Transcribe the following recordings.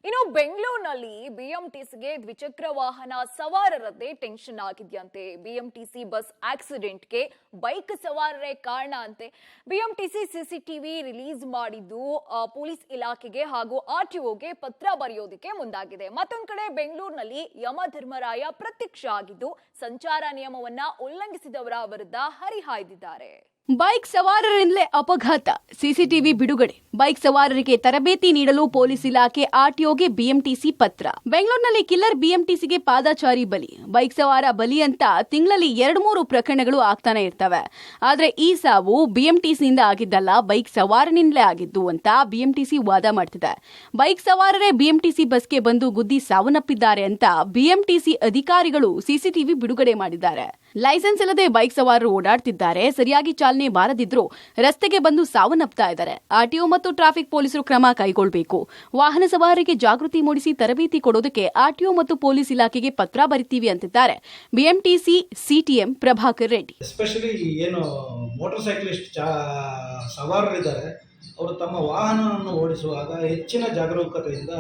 ಇನ್ನು ಬೆಂಗಳೂರಿನಲ್ಲಿ ಬಿಎಂಟಿಸಿಗೆ ದ್ವಿಚಕ್ರ ವಾಹನ ಸವಾರರದ್ದೇ ಟೆನ್ಷನ್ ಆಗಿದೆಯಂತೆ. ಬಿಎಂಟಿಸಿ ಬಸ್ ಆಕ್ಸಿಡೆಂಟ್ಗೆ ಬೈಕ್ ಸವಾರರೇ ಕಾರಣ ಅಂತೆ. ಬಿಎಂಟಿಸಿ ಸಿಸಿಟಿವಿ ರಿಲೀಸ್ ಮಾಡಿದ್ದು ಪೊಲೀಸ್ ಇಲಾಖೆಗೆ ಹಾಗೂ ಆರ್ಟಿಒಗೆ ಪತ್ರ ಬರೆಯೋದಕ್ಕೆ ಮುಂದಾಗಿದೆ. ಮತ್ತೊಂದು ಕಡೆ ಬೆಂಗಳೂರಿನಲ್ಲಿ ಯಮಧರ್ಮರಾಯ ಪ್ರತ್ಯಕ್ಷ ಆಗಿದ್ದು ಸಂಚಾರ ನಿಯಮವನ್ನ ಉಲ್ಲಂಘಿಸಿದವರ ವಿರುದ್ಧ ಹರಿಹಾಯ್ದಿದ್ದಾರೆ. ಬೈಕ್ ಸವಾರರಿಂದಲೇ ಅಪಘಾತ, ಸಿಸಿಟಿವಿ ಬಿಡುಗಡೆ. ಬೈಕ್ ಸವಾರರಿಗೆ ತರಬೇತಿ ನೀಡಲು ಪೊಲೀಸ್ ಇಲಾಖೆ ಆರ್ಟಿಒಗೆ ಬಿಎಂಟಿಸಿ ಪತ್ರ. ಬೆಂಗಳೂರಿನಲ್ಲಿ ಕಿಲ್ಲರ್ ಬಿಎಂಟಿಸಿಗೆ ಪಾದಾಚಾರಿ ಬಲಿ, ಬೈಕ್ ಸವಾರ ಬಲಿ ಅಂತ ತಿಂಗಳಲ್ಲಿ 2-3 ಪ್ರಕರಣಗಳು ಆಗ್ತಾನೆ ಇರ್ತವೆ. ಆದ್ರೆ ಈ ಸಾವು ಬಿಎಂಟಿಸಿಯಿಂದ ಆಗಿದ್ದಲ್ಲ, ಬೈಕ್ ಸವಾರನಿಂದಲೇ ಆಗಿದ್ದು ಅಂತ ಬಿಎಂಟಿಸಿ ವಾದ ಮಾಡ್ತಿದೆ. ಬೈಕ್ ಸವಾರರೇ ಬಿಎಂಟಿಸಿ ಬಸ್ಗೆ ಬಂದು ಗುದ್ದಿ ಸಾವನ್ನಪ್ಪಿದ್ದಾರೆ ಅಂತ ಬಿಎಂಟಿಸಿ ಅಧಿಕಾರಿಗಳು ಸಿಸಿಟಿವಿ ಬಿಡುಗಡೆ ಮಾಡಿದ್ದಾರೆ. ಲೈಸೆನ್ಸ್ ಇಲ್ಲದೆ ಬೈಕ್ ಸವಾರರು ಓಡಾಡ್ತಿದ್ದಾರೆ, ಸರಿಯಾಗಿ ಚಾಲನೆ ಬಾರದಿದ್ರು ರಸ್ತೆಗೆ ಬಂದು ಸಾವನ್ನಪ್ತಾ ಇದ್ದಾರೆ. ಆರ್ಟಿಒ ಮತ್ತು ಟ್ರಾಫಿಕ್ ಪೊಲೀಸರು ಕ್ರಮ ಕೈಗೊಳ್ಳಬೇಕು. ವಾಹನ ಸವಾರರಿಗೆ ಜಾಗೃತಿ ಮೂಡಿಸಿ ತರಬೇತಿ ಕೊಡೋದಕ್ಕೆ ಆರ್ಟಿಒ ಮತ್ತು ಪೊಲೀಸ್ ಇಲಾಖೆಗೆ ಪತ್ರ ಬರೀತೀವಿ ಅಂತಿದ್ದಾರೆ ಬಿಎಂಟಿಸಿ ಸಿಟಿಎಂ ಪ್ರಭಾಕರ್ ರೆಡ್ಡಿ. ಎಸ್ಪೆಷಲಿ ಏನು ಮೋಟಾರ್ ಸೈಕ್ಲಿಸ್ಟ್ ಸವಾರರಿದ್ದಾರೆ, ಅವರು ತಮ್ಮ ವಾಹನವನ್ನು ಓಡಿಸುವಾಗ ಹೆಚ್ಚಿನ ಜಾಗರೂಕತೆಯಿಂದ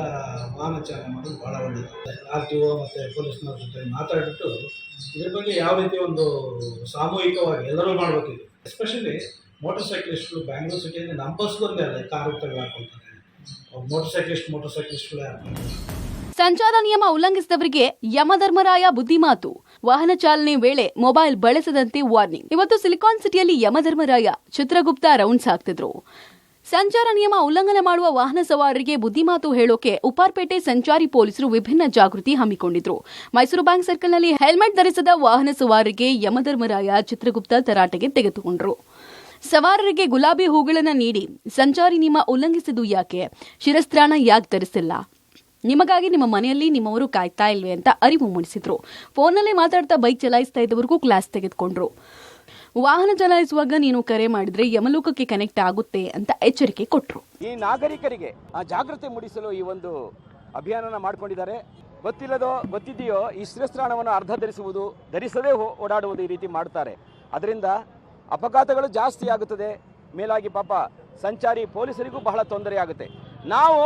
ವಾಹನ ಚಾಲನೆ ಮಾಡೋದು ಬಹಳ ಒಳ್ಳೆಯದು. ಆರ್ಟಿಒ ಮತ್ತು ಪೊಲೀಸ್ನವ್ರ ಜೊತೆ ಮಾತಾಡಿಬಿಟ್ಟು ಇದ್ರ ಬಗ್ಗೆ ಯಾವ ರೀತಿ ಒಂದು ಸಾಮೂಹಿಕವಾಗಿ ಎಲ್ಲರೂ ಮಾಡಬೇಕಿದೆ. ಎಸ್ಪೆಷಲಿ ಮೋಟರ್ ಸೈಕ್ಲಿಸ್ಟ್ಗಳು ಬ್ಯಾಂಗ್ಳೂರು ಸಿಟಿಯಲ್ಲಿ ನಮ್ಮ ಬಸ್ಗೊಂದೇ ಅಲ್ಲ, ಕಾರು ಹಾಕೊಳ್ತಾರೆ, ಮೋಟರ್ ಸೈಕ್ಲಿಸ್ಟ್ಗಳೇ ಹಾಕ್ತಾರೆ. ಸಂಚಾರ ನಿಯಮ ಉಲ್ಲಂಘಿಸಿದವರಿಗೆ ಯಮಧರ್ಮರಾಯ ಬುದ್ಧಿಮಾತು. ವಾಹನ ಚಾಲನೆ ವೇಳೆ ಮೊಬೈಲ್ ಬಳಸದಂತೆ ವಾರ್ನಿಂಗ್. ಇವತ್ತು ಸಿಲಿಕಾನ್ ಸಿಟಿಯಲ್ಲಿ ಯಮಧರ್ಮರಾಯ ಚಿತ್ರಗುಪ್ತ ರೌಂಡ್ಸ್ ಹಾಕ್ತಿದ್ರು. ಸಂಚಾರ ನಿಯಮ ಉಲ್ಲಂಘನೆ ಮಾಡುವ ವಾಹನ ಸವಾರರಿಗೆ ಬುದ್ಧಿಮಾತು ಹೇಳೋಕೆ ಉಪ್ಪಾರಪೇಟೆ ಸಂಚಾರಿ ಪೊಲೀಸರು ವಿಭಿನ್ನ ಜಾಗೃತಿ ಹಮ್ಮಿಕೊಂಡಿದ್ರು. ಮೈಸೂರು ಬ್ಯಾಂಕ್ ಸರ್ಕಲ್ನಲ್ಲಿ ಹೆಲ್ಮೆಟ್ ಧರಿಸದ ವಾಹನ ಸವಾರರಿಗೆ ಯಮಧರ್ಮರಾಯ ಚಿತ್ರಗುಪ್ತ ತರಾಟೆಗೆ ತೆಗೆದುಕೊಂಡ್ರು. ಸವಾರರಿಗೆ ಗುಲಾಬಿ ಹೂಗಳನ್ನು ನೀಡಿ ಸಂಚಾರಿ ನಿಯಮ ಉಲ್ಲಂಘಿಸಿದ್ದು ಯಾಕೆ, ಶಿರಸ್ತ್ರಾಣ ಯಾಕೆ ಧರಿಸಿಲ್ಲ, ನಿಮಗಾಗಿ ನಿಮ್ಮ ಮನೆಯಲ್ಲಿ ನಿಮ್ಮವರು ಕಾಯ್ತಾ ಇಲ್ವೇ ಅಂತ ಅರಿವು ಮೂಡಿಸಿದ್ರು. ಫೋನ್ನಲ್ಲೇ ಮಾತಾಡ್ತಾ ಬೈಕ್ ಚಲಾಯಿಸ್ತಾ ಇದ್ದವರಿಗೂ ಕ್ಲಾಸ್ ತೆಗೆದುಕೊಂಡ್ರು. ವಾಹನ ಚಲಾಯಿಸುವಾಗ ನೀನು ಕರೆ ಮಾಡಿದ್ರೆ ಯಮಲೋಕಕ್ಕೆ ಕನೆಕ್ಟ್ ಆಗುತ್ತೆ ಅಂತ ಎಚ್ಚರಿಕೆ ಕೊಟ್ಟರು. ಈ ನಾಗರಿಕರಿಗೆ ಜಾಗೃತಿ ಮೂಡಿಸಲು ಈ ಒಂದು ಅಭಿಯಾನನ ಮಾಡಿಕೊಂಡಿದ್ದಾರೆ. ಗೊತ್ತಿದೆಯೋ ಈ ಶಿರಸ್ತ್ರಾಣವನ್ನು ಅರ್ಧ ಧರಿಸದೇ ಓಡಾಡುವುದು ಈ ರೀತಿ ಮಾಡ್ತಾರೆ. ಅದರಿಂದ ಅಪಘಾತಗಳು ಜಾಸ್ತಿ ಆಗುತ್ತದೆ. ಮೇಲಾಗಿ ಪಾಪ ಸಂಚಾರಿ ಪೊಲೀಸರಿಗೂ ಬಹಳ ತೊಂದರೆ ಆಗುತ್ತೆ. ನಾವು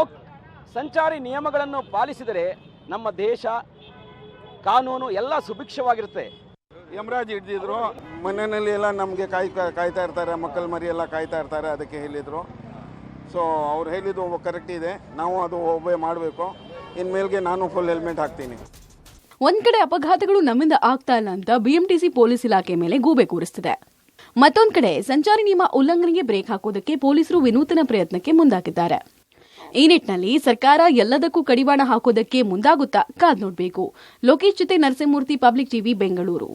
ಸಂಚಾರಿ ನಿಯಮಗಳನ್ನು ಪಾಲಿಸಿದರೆ ನಮ್ಮ ದೇಶ ಕಾನೂನು ಎಲ್ಲ ಸುಭಿಕ್ಷವಾಗಿರುತ್ತೆ. ಯಮರಾಜ್ ಹಿಡಿದಿದ್ರು, ಮನೆಯಲ್ಲಿ ಎಲ್ಲ ನಮಗೆ ಕಾಯ್ತಾ ಇರ್ತಾರೆ, ಮಕ್ಕಳ ಮರಿ ಎಲ್ಲ ಕಾಯ್ತಾ ಇರ್ತಾರೆ, ಅದಕ್ಕೆ ಹೇಳಿದರು. ಸೊ ಅವ್ರು ಹೇಳಿದ್ದು ಕರೆಕ್ಟ್ ಇದೆ, ನಾವು ಅದು ಒಬ್ಬೇ ಮಾಡಬೇಕು. ಇನ್ಮೇಲ್ಗೆ ನಾನು ಫುಲ್ ಹೆಲ್ಮೆಟ್ ಹಾಕ್ತೀನಿ. ಒಂದ್ ಕಡೆ ಅಪಘಾತಗಳು ನಮ್ಮಿಂದ ಆಗ್ತಾ ಇಲ್ಲ ಅಂತ ಬಿಎಂಟಿಸಿ ಪೊಲೀಸ್ ಇಲಾಖೆ ಮೇಲೆ ಗೂಬೆ ಕೂರಿಸ್ತಿದೆ. ಮತ್ತೊಂದ್ ಕಡೆ ಸಂಚಾರಿ ನಿಯಮ ಉಲ್ಲಂಘನೆಗೆ ಬ್ರೇಕ್ ಹಾಕೋದಕ್ಕೆ ಪೊಲೀಸರು ವಿನೂತನ ಪ್ರಯತ್ನಕ್ಕೆ ಮುಂದಾಗಿದ್ದಾರೆ. ಈ ನಿಟ್ಟಿನಲ್ಲಿ ಸರ್ಕಾರ ಎಲ್ಲದಕ್ಕೂ ಕಡಿವಾಣ ಹಾಕೋದಕ್ಕೆ ಮುಂದಾಗುತ್ತಾ ಕಾದ್ ನೋಡ್ಬೇಕು. ಲೋಕೇಶ್ ಜೊತೆ ನರಸಿಂಹಮೂರ್ತಿ, ಪಬ್ಲಿಕ್ ಟಿವಿ, ಬೆಂಗಳೂರು.